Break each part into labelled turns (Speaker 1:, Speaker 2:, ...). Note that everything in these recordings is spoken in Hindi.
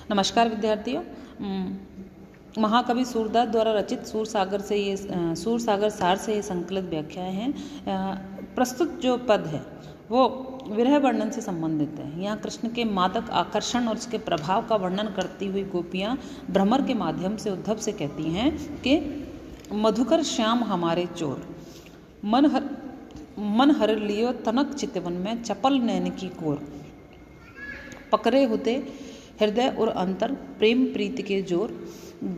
Speaker 1: नमस्कार विद्यार्थियों। महाकवि सूरदास द्वारा रचित सूरसागर सार से ये संकलित व्याख्याएं हैं। प्रस्तुत जो पद है वो विरह वर्णन से संबंधित है। यहाँ कृष्ण के मादक आकर्षण और उसके प्रभाव का वर्णन करती हुई गोपियाँ भ्रमर के माध्यम से उद्धव से कहती हैं कि मधुकर श्याम हमारे चोर, मन हर लियो तनक चितवन में चपल नैन की कोर, पकड़े होते हृदय और अंतर प्रेम प्रीति के जोर,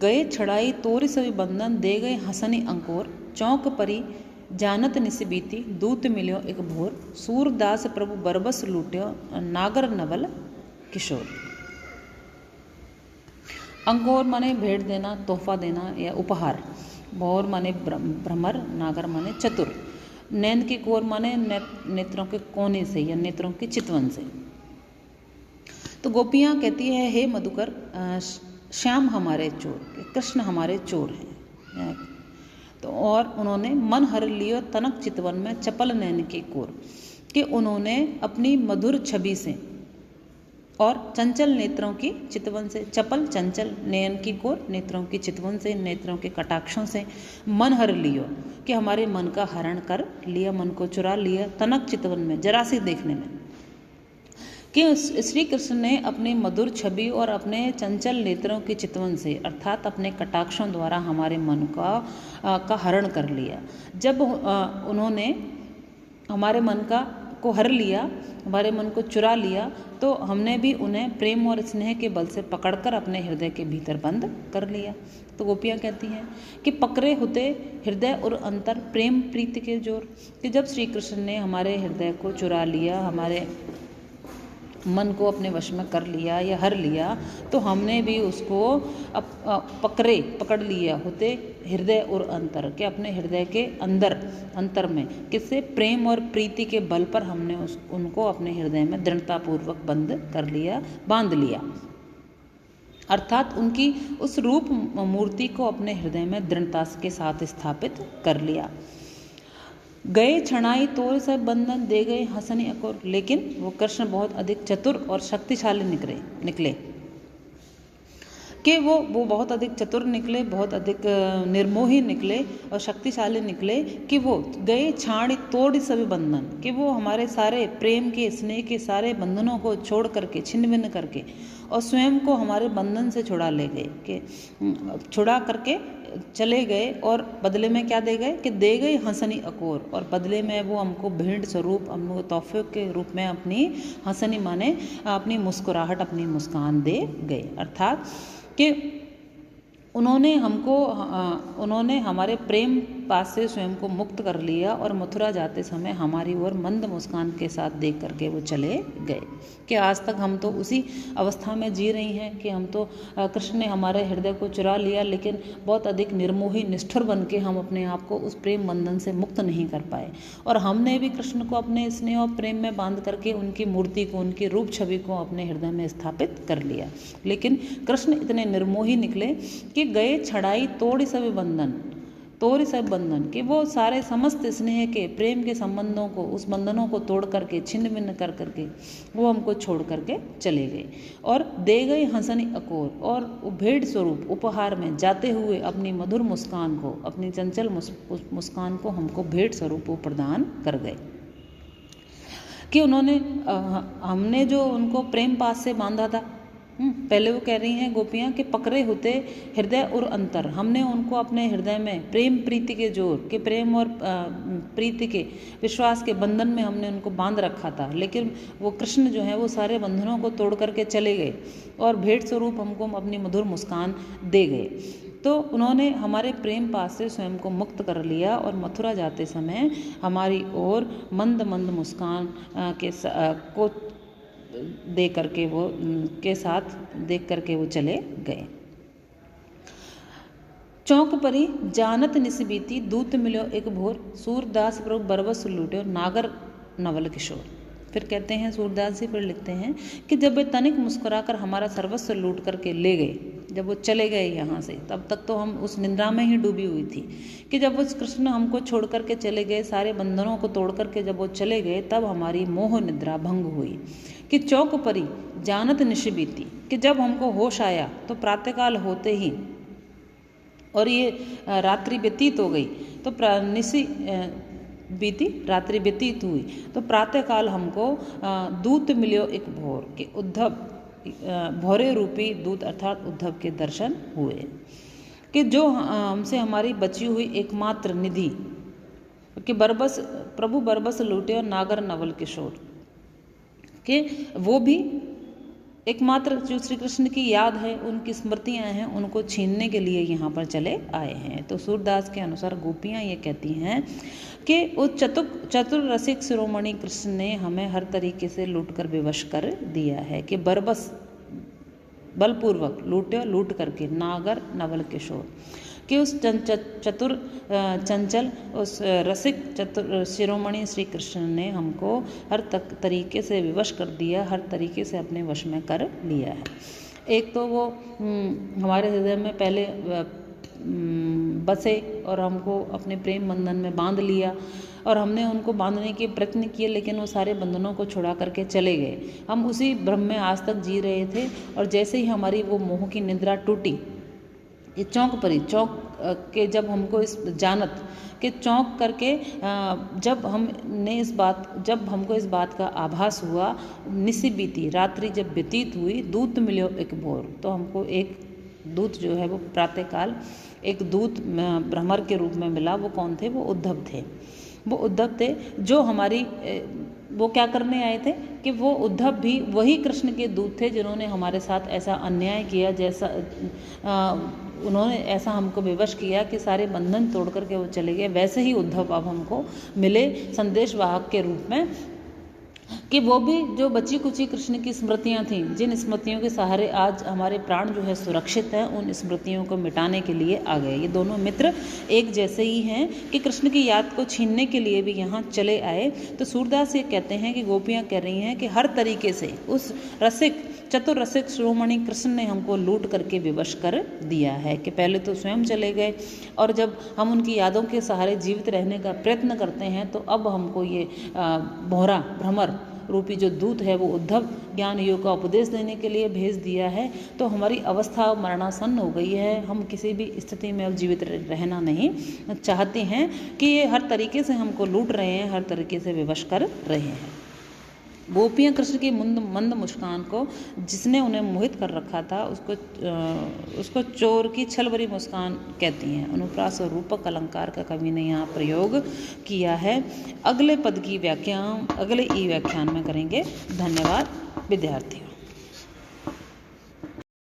Speaker 1: गए छड़ाई तोरि सभी बंधन दे गए हसनी अंकोर, चौक परी जानत निस बीती दूत मिल्यो एक भोर, सूरदास प्रभु बरबस लूट्यो नागर नवल किशोर। अंकोर माने भेंट देना, तोहफा देना या उपहार। भोर माने भ्रमर, नागर माने चतुर। नैन की कोर माने नेत्रों के कोने से या नेत्रों के चितवन से। तो गोपियाँ कहती है, हे मधुकर श्याम हमारे चोर, कृष्ण हमारे चोर हैं। तो और उन्होंने मन हर लियो तनक चितवन में चपल नैन की कोर, कि उन्होंने अपनी मधुर छवि से और चंचल नेत्रों की चितवन से, चपल चंचल नयन की कोर नेत्रों की चितवन से, नेत्रों के कटाक्षों से मन हर लियो, कि हमारे मन का हरण कर लिया, मन को चुरा लिया, तनक चितवन में जरा सी देखने में, कि श्री कृष्ण ने अपनी मधुर छवि और अपने चंचल नेत्रों के चितवन से अर्थात अपने कटाक्षों द्वारा हमारे मन का हरण कर लिया। जब उन्होंने हमारे मन को हर लिया, हमारे मन को चुरा लिया, तो हमने भी उन्हें प्रेम और स्नेह के बल से पकड़कर अपने हृदय के भीतर बंद कर लिया। तो गोपियाँ कहती हैं कि पकड़े होते हृदय और अंतर प्रेम प्रीति के जोर, कि जब श्री कृष्ण ने हमारे हृदय को चुरा लिया, हमारे मन को अपने वश में कर लिया या हर लिया, तो हमने भी उसको पकड़ लिया होते हृदय और अंतर, के अपने हृदय के अंतर में किससे प्रेम और प्रीति के बल पर हमने उनको अपने हृदय में दृढ़तापूर्वक बांध लिया, अर्थात उनकी उस रूप मूर्ति को अपने हृदय में दृढ़ता के साथ स्थापित कर लिया। गए छणाई तोर सब बंधन दे गए हसनी अकोर, लेकिन वो कृष्ण बहुत अधिक चतुर और शक्तिशाली निकले, कि वो बहुत अधिक चतुर निकले, बहुत अधिक निर्मोही निकले और शक्तिशाली निकले, कि वो गए छाड़ी तोड़ सभी बंधन, कि वो हमारे सारे प्रेम के स्नेह के सारे बंधनों को छोड़ करके, छिन्न भिन्न करके और स्वयं को हमारे बंधन से छुड़ा ले गए, कि छुड़ा करके चले गए, और बदले में क्या दे गए, कि दे गए हंसनी अकोर, और बदले में वो हमको भेंट स्वरूप, हमको तोहफे के रूप में अपनी हंसनी माने अपनी मुस्कुराहट, अपनी मुस्कान दे गए। अर्थात कि उन्होंने हमारे प्रेम पास से स्वयं को मुक्त कर लिया और मथुरा जाते समय हमारी ओर मंद मुस्कान के साथ देख करके वो चले गए। कि आज तक हम तो उसी अवस्था में जी रही हैं कि हम तो कृष्ण ने हमारे हृदय को चुरा लिया, लेकिन बहुत अधिक निर्मोही निष्ठुर बन के हम अपने आप को उस प्रेम बंधन से मुक्त नहीं कर पाए, और हमने भी कृष्ण को अपने स्नेह और प्रेम में बांध करके उनकी मूर्ति को, उनकी रूप छवि को अपने हृदय में स्थापित कर लिया। लेकिन कृष्ण इतने निर्मोही निकले कि गए छड़ाई तोड़ सभी बंधन, कि वो सारे समस्त स्नेह के प्रेम के संबंधों को, उस बंधनों को तोड़ करके, छिन्न भिन्न कर करके वो हमको छोड़ करके चले गए, और दे गए हंसनी अकोर, और भेंट स्वरूप उपहार में जाते हुए अपनी मधुर मुस्कान को, अपनी चंचल मुस्कान को हमको भेंट स्वरूप प्रदान कर गए। कि हमने जो उनको प्रेम पास से बांधा था, पहले वो कह रही हैं गोपियाँ कि पकड़े होते हृदय और अंतर, हमने उनको अपने हृदय में प्रेम प्रीति के जोर, के प्रेम और प्रीति के विश्वास के बंधन में हमने उनको बांध रखा था, लेकिन वो कृष्ण जो है वो सारे बंधनों को तोड़ करके चले गए और भेंट स्वरूप हमको अपनी मधुर मुस्कान दे गए। तो उन्होंने हमारे प्रेम पास से स्वयं को मुक्त कर लिया और मथुरा जाते समय हमारी ओर मंद मंद मुस्कान को देख करके वो चले गए। चौक परी जानत निस बीती दूत मिल्यो एक भोर, सूरदास प्रभु बरबस लूट्यो नागर नवल किशोर। फिर कहते हैं सूरदास जी, फिर लिखते हैं कि जब वे तनिक मुस्कुराकर हमारा सर्वस्व लूट करके ले गए, जब वो चले गए यहाँ से, तब तक तो हम उस निंद्रा में ही डूबी हुई थी, कि जब वो कृष्ण हमको छोड़ करके चले गए, सारे बंधनों को तोड़ करके जब वो चले गए, तब हमारी मोह निद्रा भंग हुई। कि चौक परी जानत निश बीती, कि जब हमको होश आया तो प्रातःकाल होते ही, और ये रात्रि व्यतीत हो गई तो रात्रि व्यतीत हुई तो प्रातःकाल हमको दूत मिल्यो एक भोर के उद्धव, भोरे रूपी दूत अर्थात उद्धव के दर्शन हुए कि जो हमसे हमारी बची हुई एकमात्र निधि कि प्रभु बरबस लूटे और नागर नवल किशोर कि वो भी एकमात्र जो श्री कृष्ण की याद है, उनकी स्मृतियां हैं, उनको छीनने के लिए यहाँ पर चले आए हैं। तो सूरदास के अनुसार गोपियाँ ये कहती हैं कि उस चतुर रसिक शिरोमणि कृष्ण ने हमें हर तरीके से लूट कर विवश कर दिया है कि बरबस बलपूर्वक लूट करके नागर नवल किशोर कि उस चतुर चंचल उस रसिक चतुर शिरोमणि श्री कृष्ण ने हमको हर तरीके से विवश कर दिया, हर तरीके से अपने वश में कर लिया है। एक तो वो हमारे हृदय में पहले बसे और हमको अपने प्रेम बंधन में बांध लिया और हमने उनको बांधने के प्रयत्न किए, लेकिन वो सारे बंधनों को छुड़ा करके चले गए। हम उसी भ्रम में आज तक जी रहे थे और जैसे ही हमारी वो मोह की निद्रा टूटी, ये चौंक के जब हमको इस जानत के चौंक करके जब हमको इस बात का आभास हुआ, निसी बीती रात्रि जब व्यतीत हुई, दूत मिल्यो एक भोर, तो हमको एक दूत जो है वो प्रातःकाल एक दूत भ्रमर के रूप में मिला। वो कौन थे? वो उद्धव थे जो हमारी वो क्या करने आए थे कि वो उद्धव भी वही कृष्ण के दूत थे जिन्होंने हमारे साथ ऐसा अन्याय किया, जैसा उन्होंने ऐसा हमको विवश किया कि सारे बंधन तोड़ करके वो चले गए। वैसे ही उद्धव अब हमको मिले संदेशवाहक के रूप में कि वो भी जो बची कुची कृष्ण की स्मृतियां थीं, जिन स्मृतियों के सहारे आज हमारे प्राण जो है सुरक्षित हैं, उन स्मृतियों को मिटाने के लिए आ गए। ये दोनों मित्र एक जैसे ही हैं कि कृष्ण की याद को छीनने के लिए भी यहाँ चले आए। तो सूरदास ये कहते हैं कि गोपियाँ कह रही हैं कि हर तरीके से उस चतुर रसिक शिरोमणि कृष्ण ने हमको लूट करके विवश कर दिया है कि पहले तो स्वयं चले गए और जब हम उनकी यादों के सहारे जीवित रहने का प्रयत्न करते हैं तो अब हमको ये भ्रमर रूपी जो दूत है वो उद्धव ज्ञान योग का उपदेश देने के लिए भेज दिया है। तो हमारी अवस्था मरणासन्न हो गई है, हम किसी भी स्थिति में अब जीवित रहना नहीं चाहते हैं कि ये हर तरीके से हमको लूट रहे हैं, हर तरीके से विवश कर रहे हैं। गोपियाँ कृष्ण की मंद मुस्कान को, जिसने उन्हें मोहित कर रखा था, उसको चोर की छल भरी मुस्कान कहती हैं। अनुप्रास और रूपक अलंकार का कवि ने यहाँ प्रयोग किया है। अगले पद की व्याख्या अगले ई व्याख्यान में करेंगे। धन्यवाद विद्यार्थियों।